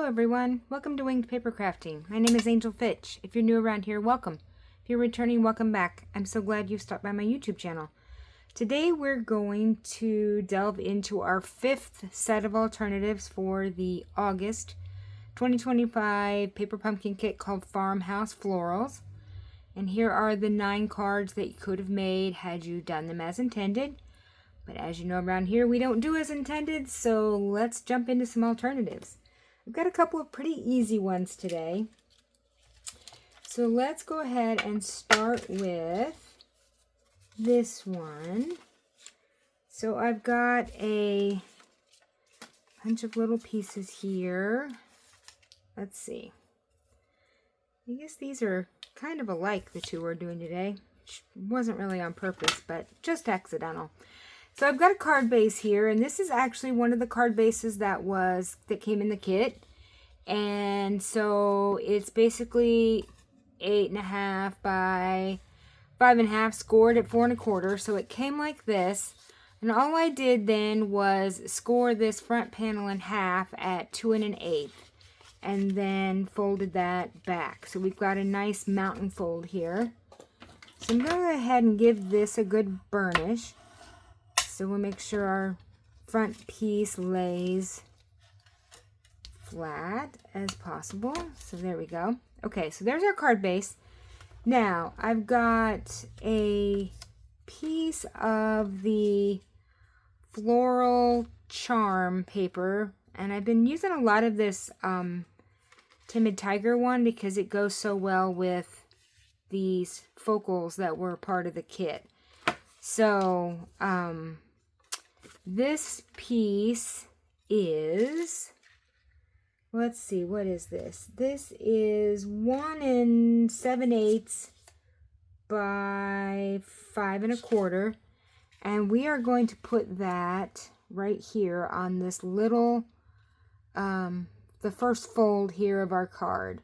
Hello everyone, welcome to Winged Paper Crafting. My name is Angel Fitch. If you're new around here, welcome. If you're returning, welcome back. I'm so glad you've stopped by my YouTube channel. Today we're going to delve into our fifth set of alternatives for the August 2025 paper pumpkin kit called Farmhouse Florals. And here are the 9 cards that you could have made had you done them as intended. But as you know, around here we don't do as intended, so let's jump into some alternatives. We've got a couple of pretty easy ones today. So let's go ahead and start with this one. So I've got a bunch of little pieces here. Let's see. I guess these are kind of alike, the two we're doing today. Which wasn't really on purpose, but just accidental. So I've got a card base here, and this is actually one of the card bases that came in the kit. And so it's basically 8.5 by 5.5, scored at 4 1/4. So it came like this. And all I did then was score this front panel in half at 2 1/8. And then folded that back. So we've got a nice mountain fold here. So I'm going to go ahead and give this a good burnish. So we'll make sure our front piece lays flat as possible. So there we go. Okay, so there's our card base. Now I've got a piece of the floral charm paper, and I've been using a lot of this Timid Tiger one because it goes so well with these focals that were part of the kit. So this piece is, let's see, what is this? This is 1 7/8 by 5 1/4. And we are going to put that right here on this little, the first fold here of our card.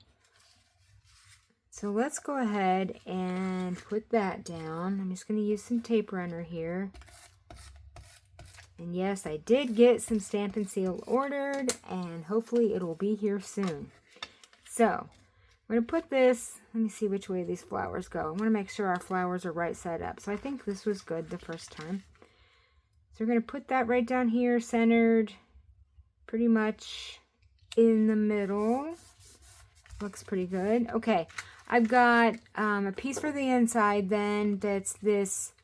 So let's go ahead and put that down. I'm just going to use some tape runner here. And yes, I did get some Stampin' Seal ordered, and hopefully it will be here soon. So, I'm going to put this, let me see which way these flowers go. I want to make sure our flowers are right side up. So I think this was good the first time. So we're going to put that right down here, centered pretty much in the middle. Looks pretty good. Okay, I've got a piece for the inside then that's this,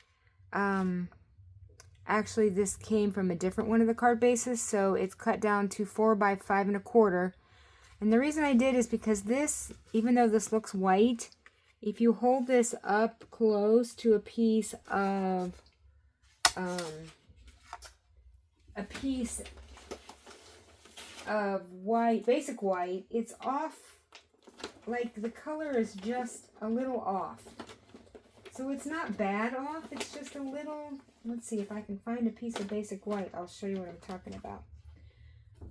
actually, this came from a different one of the card bases, so it's cut down to 4 by 5 1/4. And the reason I did is because this, even though this looks white, if you hold this up close to a piece of white, basic white, it's off. Like the color is just a little off. So it's not bad off, it's just a little. Let's see if I can find a piece of basic white. I'll show you what I'm talking about.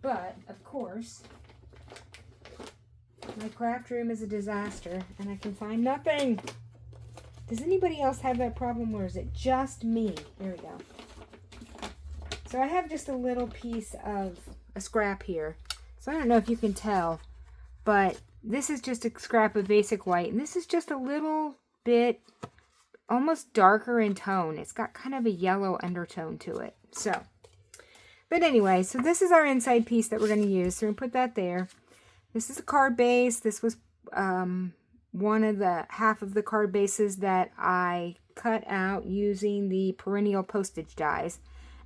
But, of course, my craft room is a disaster, and I can find nothing. Does anybody else have that problem, or is it just me? There we go. So I have just a little piece of a scrap here. So I don't know if you can tell, but this is just a scrap of basic white, and this is just a little bit almost darker in tone. It's got kind of a yellow undertone to it. So, but anyway, so this is our inside piece that we're going to use. So we're going to put that there. This is a card base. This was one of the half of the card bases that I cut out using the perennial postage dies.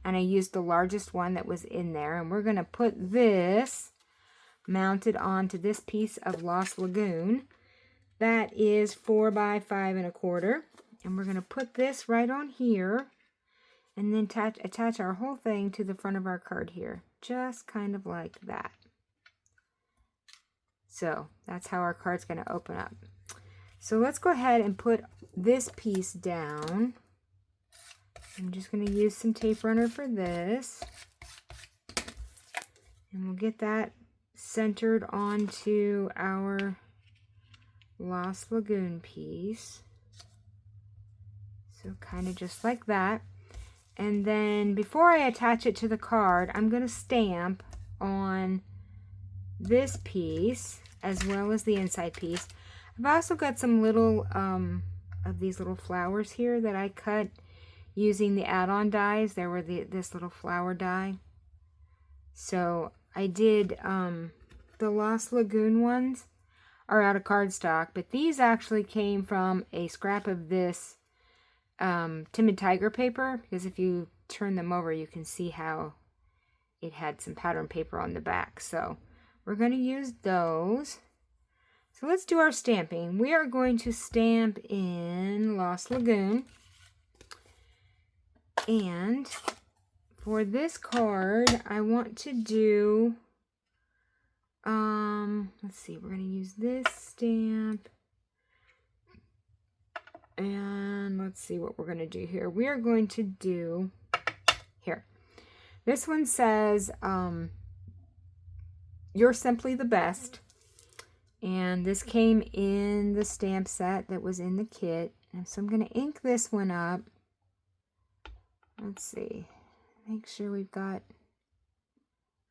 And I used the largest one that was in there. And we're going to put this mounted onto this piece of Lost Lagoon. That is 4 by 5 1/4. And we're going to put this right on here and then attach our whole thing to the front of our card here. Just kind of like that. So that's how our card's going to open up. So let's go ahead and put this piece down. I'm just going to use some tape runner for this. And we'll get that centered onto our Lost Lagoon piece. So kind of just like that. And then before I attach it to the card, I'm going to stamp on this piece as well as the inside piece. I've also got some little of these little flowers here that I cut using the add-on dies. There were this little flower die. So I did the Lost Lagoon ones are out of cardstock, but these actually came from a scrap of this Timid Tiger paper, because if you turn them over you can see how it had some pattern paper on the back. So we're going to use those. So let's do our stamping. We are going to stamp in Lost Lagoon. And for this card, I want to do, let's see, we're going to use this stamp. And let's see what we're going to do here. We are going to do, here. This one says, "You're simply the best." And this came in the stamp set that was in the kit. And so I'm going to ink this one up. Let's see. Make sure we've got...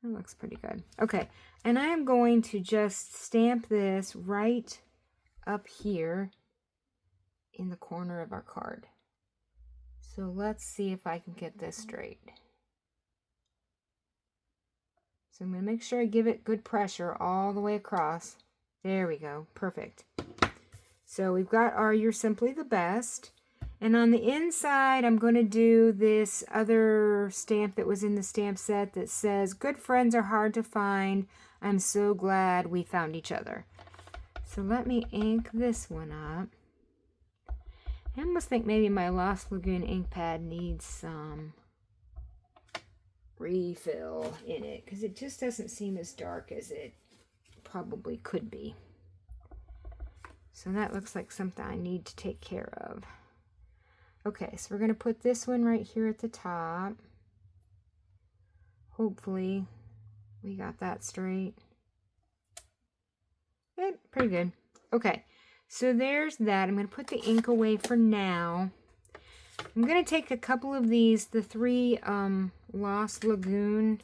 That looks pretty good. Okay. And I am going to just stamp this right up here in the corner of our card. So let's see if I can get this straight. So I'm going to make sure I give it good pressure all the way across. There we go. Perfect. So we've got our "You're Simply the Best." And on the inside, I'm going to do this other stamp that was in the stamp set that says, "Good friends are hard to find. I'm so glad we found each other." So let me ink this one up. I almost think maybe my Lost Lagoon ink pad needs some refill in it, because it just doesn't seem as dark as it probably could be. So that looks like something I need to take care of. Okay, so we're going to put this one right here at the top. Hopefully we got that straight. Yep, pretty good. Okay, so there's that. I'm going to put the ink away for now. I'm going to take a couple of these, the 3 Lost Lagoon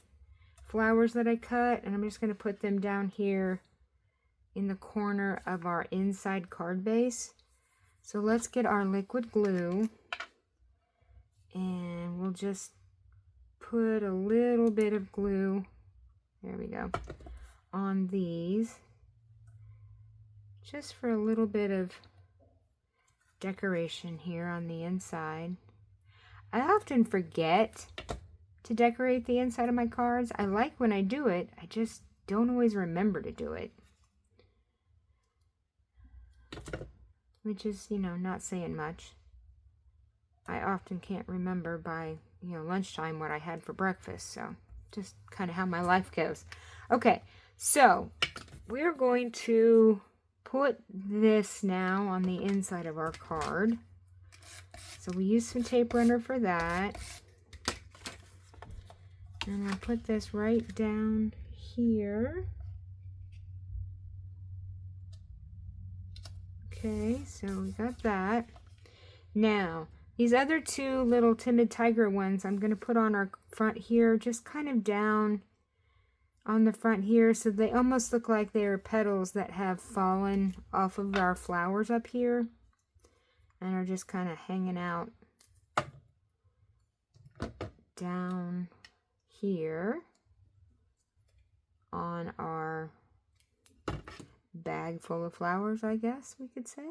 flowers that I cut, and I'm just going to put them down here in the corner of our inside card base. So let's get our liquid glue, and we'll just put a little bit of glue, there we go, on these, just for a little bit of decoration here on the inside. I often forget to decorate the inside of my cards. I like when I do it, I just don't always remember to do it. Which is, you know, not saying much. I often can't remember by, you know, lunchtime what I had for breakfast. So, just kind of how my life goes. Okay, so we're going to put this now on the inside of our card. So we use some tape runner for that. And I'll put this right down here. Okay, so we got that. Now, these other 2 little Timid Tiger ones I'm going to put on our front here, just kind of down on the front here, so they almost look like they're petals that have fallen off of our flowers up here and are just kind of hanging out down here on our bag full of flowers, I guess we could say.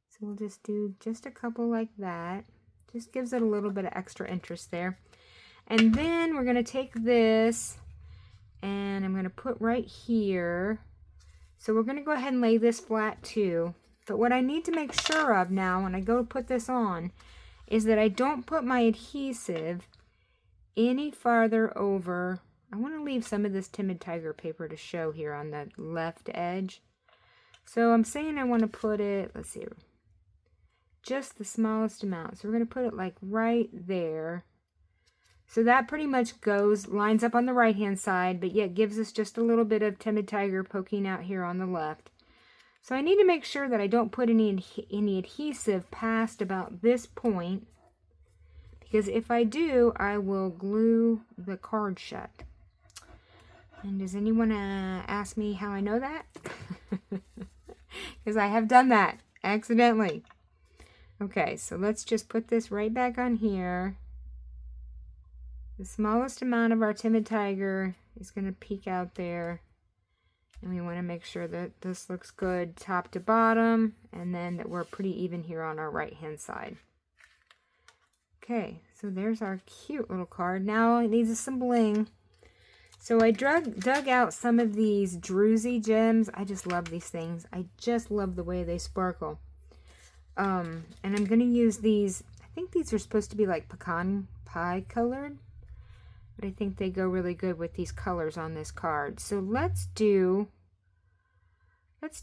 So we'll just do just a couple like that. Just gives it a little bit of extra interest there. And then we're going to take this and I'm going to put right here. So we're going to go ahead and lay this flat too. But what I need to make sure of now when I go to put this on is that I don't put my adhesive any farther over. I want to leave some of this Timid Tiger paper to show here on the left edge. So I'm saying I want to put it, let's see, just the smallest amount. So we're going to put it like right there. So that pretty much lines up on the right hand side, but yet gives us just a little bit of Timid Tiger poking out here on the left. So I need to make sure that I don't put any adhesive past about this point, because if I do, I will glue the card shut. And does anyone ask me how I know that? Because I have done that accidentally. Okay, so let's just put this right back on here. The smallest amount of our Timid Tiger is going to peek out there. And we want to make sure that this looks good top to bottom, and then that we're pretty even here on our right hand side. Okay, so there's our cute little card. Now it needs some bling. So I dug out some of these Druzy gems. I just love these things. I just love the way they sparkle. And I'm going to use these. I think these are supposed to be like pecan pie colored, but I think they go really good with these colors on this card. So let's do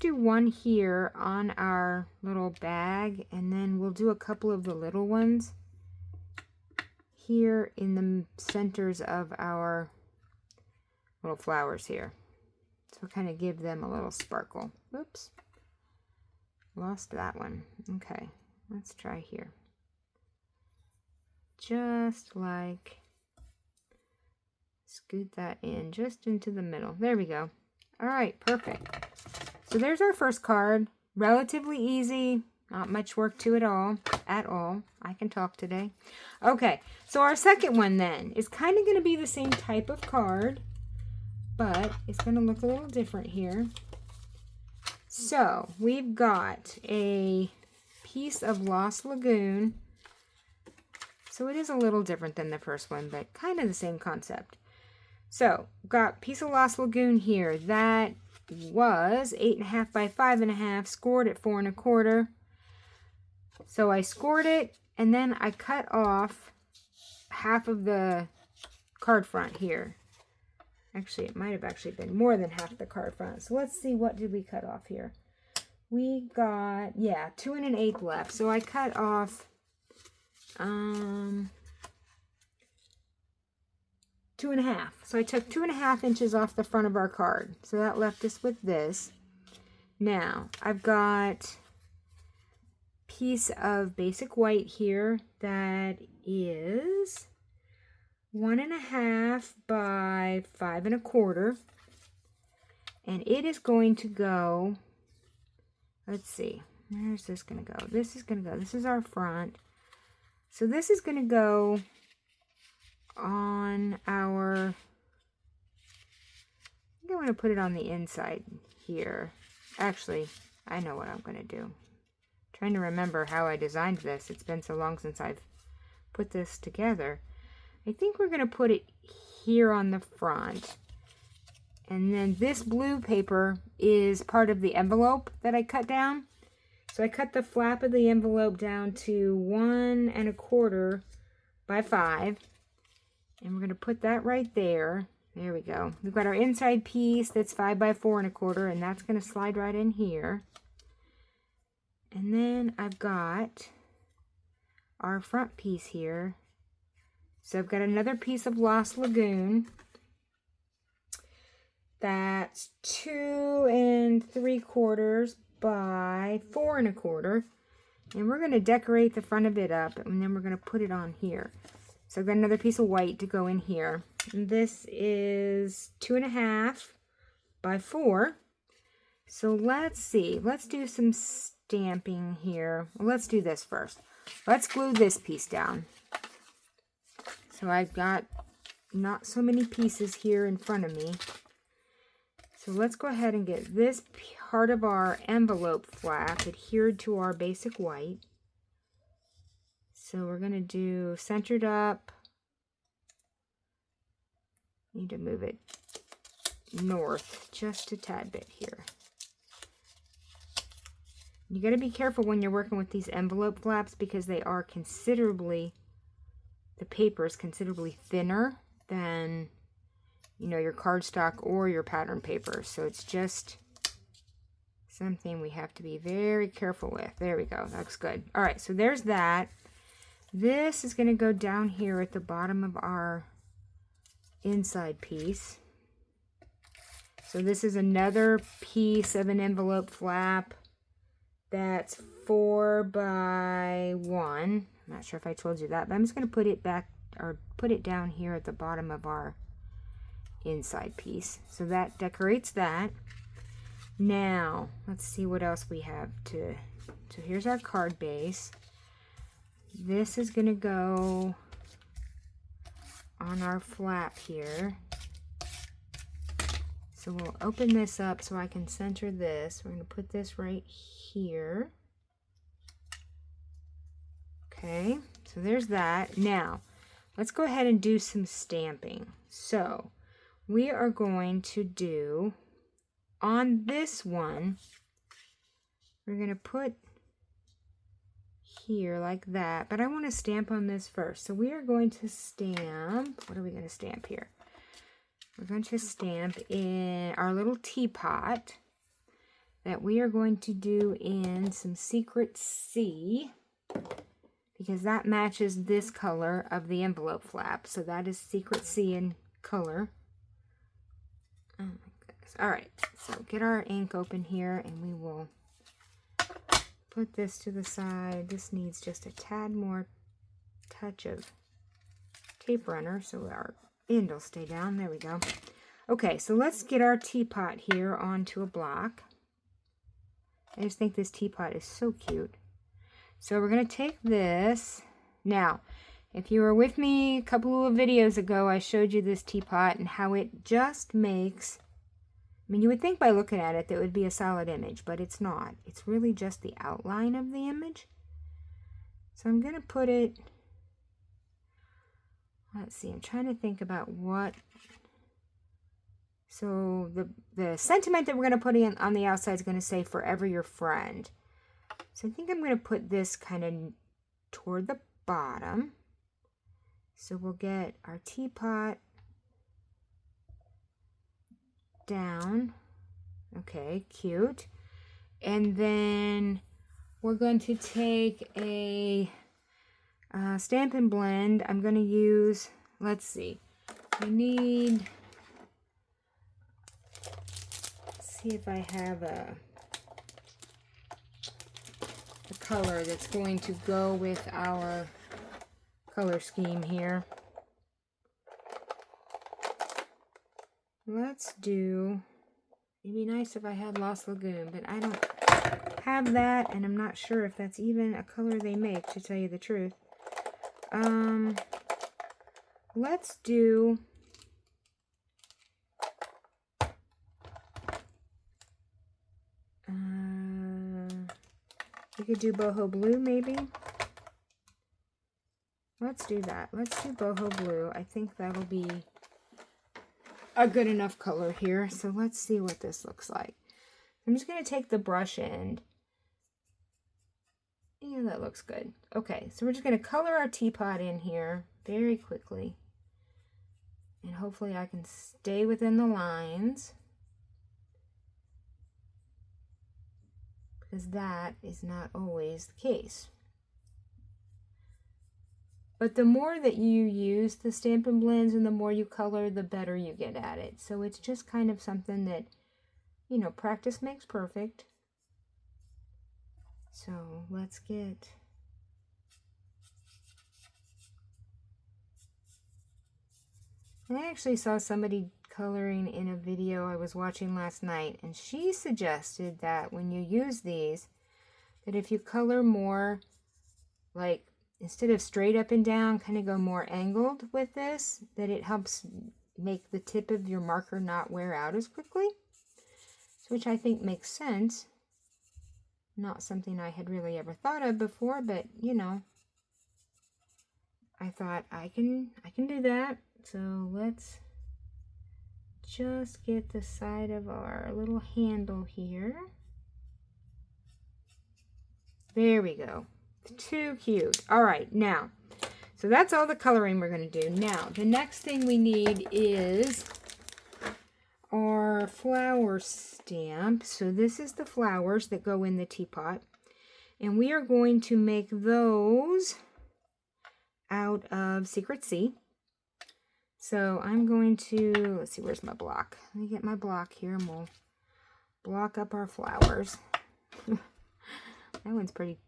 one here on our little bag, and then we'll do a couple of the little ones here in the centers of our little flowers here. So kind of give them a little sparkle. Oops. Lost that one. Okay, let's try here. Just like, scoot that in just into the middle. There we go. All right, perfect. So there's our first card. Relatively easy. Not much work to it at all. I can talk today. Okay, so our second one then is kind of going to be the same type of card, but it's going to look a little different here. So we've got a piece of Lost Lagoon. So it is a little different than the first one, but kind of the same concept. So got piece of Lost Lagoon here. That was 8.5 by 5.5, scored at 4 1/4. So I scored it, and then I cut off half of the card front here. Actually, it might have actually been more than half the card front. So let's see, what did we cut off here? We got, yeah, 2 1/8 left. So I cut off 2.5. So I took 2.5 inches off the front of our card. So that left us with this. Now, I've got a piece of basic white here that is 1.5 by 5 1/4, and it is going to go, let's see, where's this going to go? This is going to go, this is our front. So this is going to go on our, I think I'm going to put it on the inside here. Actually, I know what I'm going to do. I'm trying to remember how I designed this. It's been so long since I've put this together. I think we're going to put it here on the front. And then this blue paper is part of the envelope that I cut down. So I cut the flap of the envelope down to 1 1/4 by 5. And we're going to put that right there. There we go. We've got our inside piece that's 5 by 4 1/4, and that's going to slide right in here. And then I've got our front piece here. So I've got another piece of Lost Lagoon. That's 2 3/4 by 4 1/4. And we're going to decorate the front of it up, and then we're going to put it on here. So I've got another piece of white to go in here. And this is 2.5 by 4. So let's see. Let's do some stamping here. Well, let's do this first. Let's glue this piece down. So I've got not so many pieces here in front of me. So let's go ahead and get this part of our envelope flap adhered to our basic white. So we're going to do centered up. Need to move it north just a tad bit here. You got to be careful when you're working with these envelope flaps because they are considerably, the paper is considerably thinner than, you know, your cardstock or your pattern paper. So it's just something we have to be very careful with. There we go. That looks good. All right, so there's that. This is going to go down here at the bottom of our inside piece. So this is another piece of an envelope flap that's 4 by 1. I'm not sure if I told you that, but I'm just going to put it back, or put it down here at the bottom of our inside piece. So that decorates that. Now, let's see what else we have to... So here's our card base. This is going to go on our flap here. So we'll open this up so I can center this. We're going to put this right here. Okay, so there's that. Now, let's go ahead and do some stamping. So we are going to do, on this one, we're going to put here like that, but I want to stamp on this first. So we are going to stamp, what are we going to stamp here? We're going to stamp in our little teapot that we are going to do in some Secret C, because that matches this color of the envelope flap. So that is Secret C in color. Oh my goodness. All right, so get our ink open here and we will put this to the side. This needs just a tad more touch of tape runner so our end will stay down. There we go. Okay, so let's get our teapot here onto a block. I just think this teapot is so cute. So we're going to take this. Now, if you were with me a couple of videos ago, I showed you this teapot and how it just makes, I mean, you would think by looking at it that it would be a solid image, but it's not. It's really just the outline of the image. So I'm going to put it, let's see, I'm trying to think about what, so the sentiment that we're going to put in on the outside is going to say, forever your friend. So I think I'm going to put this kind of toward the bottom. So we'll get our teapot down. Okay, cute. And then we're going to take a stamp and blend. I'm going to use, let's see, we need, let's see if I have a color that's going to go with our color scheme here. Let's do, it'd be nice if I had Lost Lagoon, but I don't have that, and I'm not sure if that's even a color they make, to tell you the truth. Let's do, we could do boho blue maybe. Let's do that. Let's do boho blue. I think that'll be a good enough color here. So let's see what this looks like. I'm just going to take the brush end. Yeah, that looks good. Okay, so we're just going to color our teapot in here very quickly. And hopefully I can stay within the lines, because that is not always the case. But the more that you use the Stampin' Blends and the more you color, the better you get at it. So it's just kind of something that, you know, practice makes perfect. So let's get... I actually saw somebody coloring in a video I was watching last night, and she suggested that when you use these, that if you color more, like instead of straight up and down, kind of go more angled with this, that it helps make the tip of your marker not wear out as quickly, which I think makes sense. Not something I had really ever thought of before, but you know, I thought I can do that. So let's just get the side of our little handle here. There we go. Too cute. All right, now, so that's all the coloring we're going to do. Now, the next thing we need is our flower stamp. So this is the flowers that go in the teapot. And we are going to make those out of Secret C. So I'm going to, let's see, where's my block? Let me get my block here and we'll block up our flowers. That one's pretty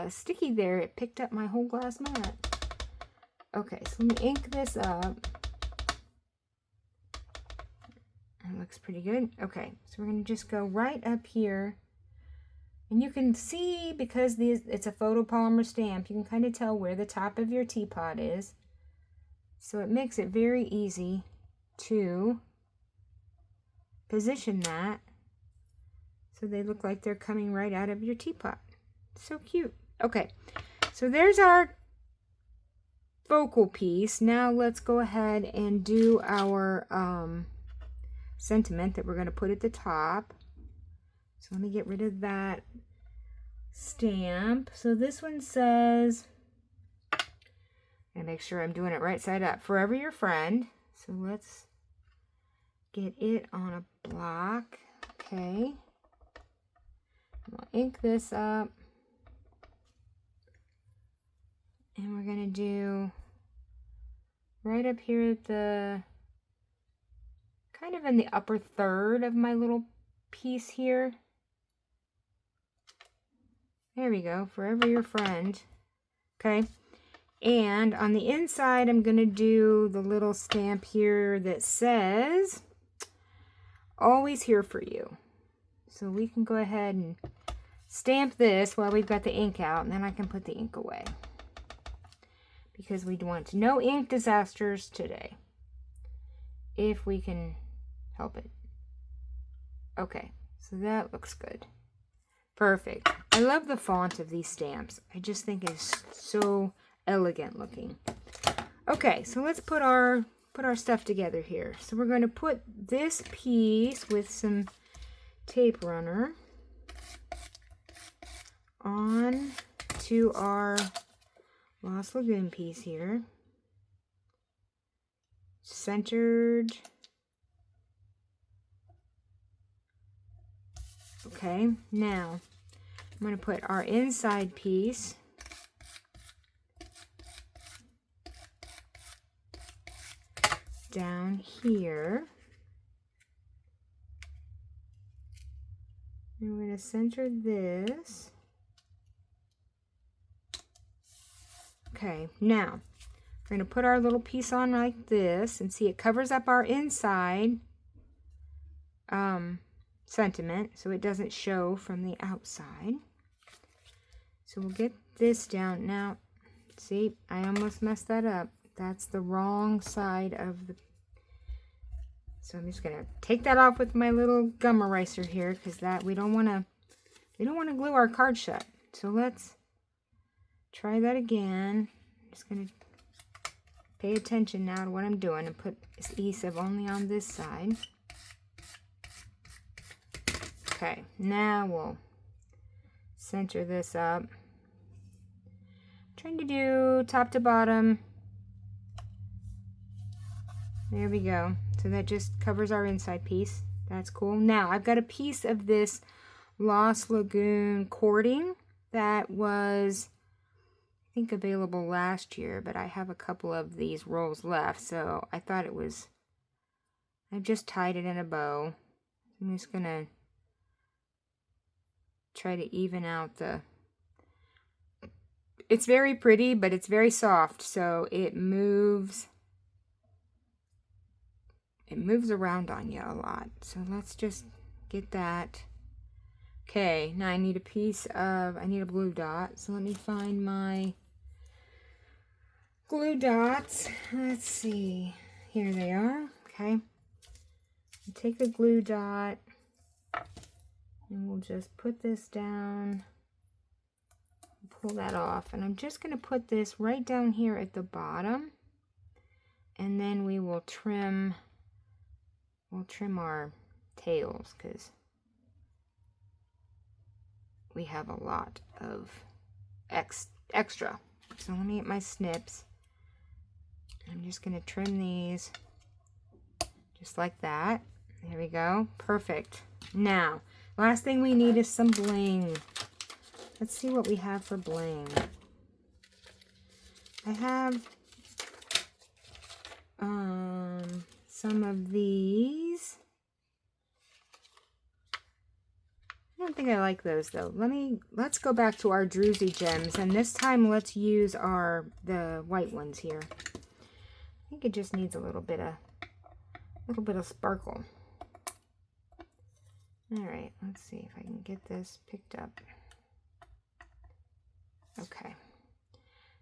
sticky there. It picked up my whole glass mat. Okay, so let me ink this up. That looks pretty good. Okay, so we're going to just go right up here. And you can see, because it's a photopolymer stamp, you can kind of tell where the top of your teapot is. So it makes it very easy to position that so they look like they're coming right out of your teapot. So cute. Okay, so there's our focal piece. Now let's go ahead and do our sentiment that we're going to put at the top. So let me get rid of that stamp. So this one says, and make sure I'm doing it right side up, forever your friend. So let's get it on a block. Okay. We'll ink this up. And we're going to do right up here at the, kind of in the upper third of my little piece here. There we go, forever your friend. Okay, and on the inside, I'm going to do the little stamp here that says, always here for you. So we can go ahead and stamp this while we've got the ink out, and then I can put the ink away. Because we want no ink disasters today, if we can help it. Okay, so that looks good. Perfect. I love the font of these stamps. I just think it's so elegant looking. Okay, so let's put our stuff together here. So we're going to put this piece with some tape runner on to our Lost Lagoon piece here. Centered. Okay, now I'm going to put our inside piece down here. And we're going to center this. Okay, now we're going to put our little piece on like this, and see it covers up our inside sentiment so it doesn't show from the outside. So we'll get this down. Now, see, I almost messed that up. That's the wrong side of the... So I'm just going to take that off with my little gum eraser here, because that we don't want to glue our card shut. So let's try that again. I'm just going to pay attention now to what I'm doing and put this adhesive only on this side. Okay, now we'll center this up. I'm trying to do top to bottom. There we go. So that just covers our inside piece. That's cool. Now I've got a piece of this Lost Lagoon cording that was, I think, available last year, but I have a couple of these rolls left, so I thought it was, I've just tied it in a bow. I'm just gonna try to even out the, it's very pretty, but it's very soft, so it moves around on you a lot. So let's just get that. Okay, now I need a glue dot. So let me find my glue dots. Let's see. Here they are. Okay. Take a glue dot and we'll just put this down. Pull that off. And I'm just going to put this right down here at the bottom. And then we will trim... We'll trim our tails because we have a lot of extra. So let me get my snips. I'm just going to trim these just like that. There we go. Perfect. Now, last thing we need is some bling. Let's see what we have for bling. I have some of these. I don't think I like those though. Let's go back to our Druzy gems, and this time let's use the white ones here. I think it just needs a little bit of sparkle. All right, let's see if I can get this picked up. Okay,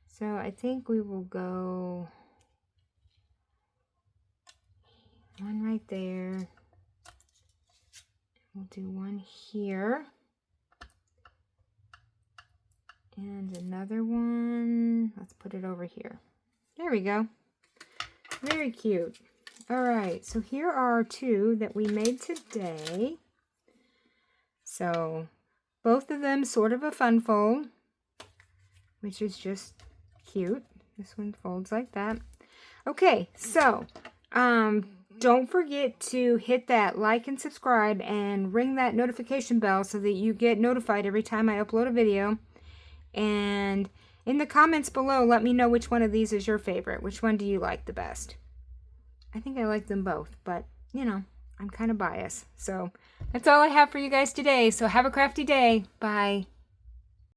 so I think we will go one right there. We'll do one here. And another one. Let's put it over here. There we go. Very cute. All right, so here are two that we made today. So both of them sort of a fun fold, which is just cute. This one folds like that. Okay, so don't forget to hit that like and subscribe and ring that notification bell so that you get notified every time I upload a video. And in the comments below, let me know which one of these is your favorite. Which one do you like the best? I think I like them both, but you know, I'm kind of biased. So that's all I have for you guys today. So have a crafty day. Bye.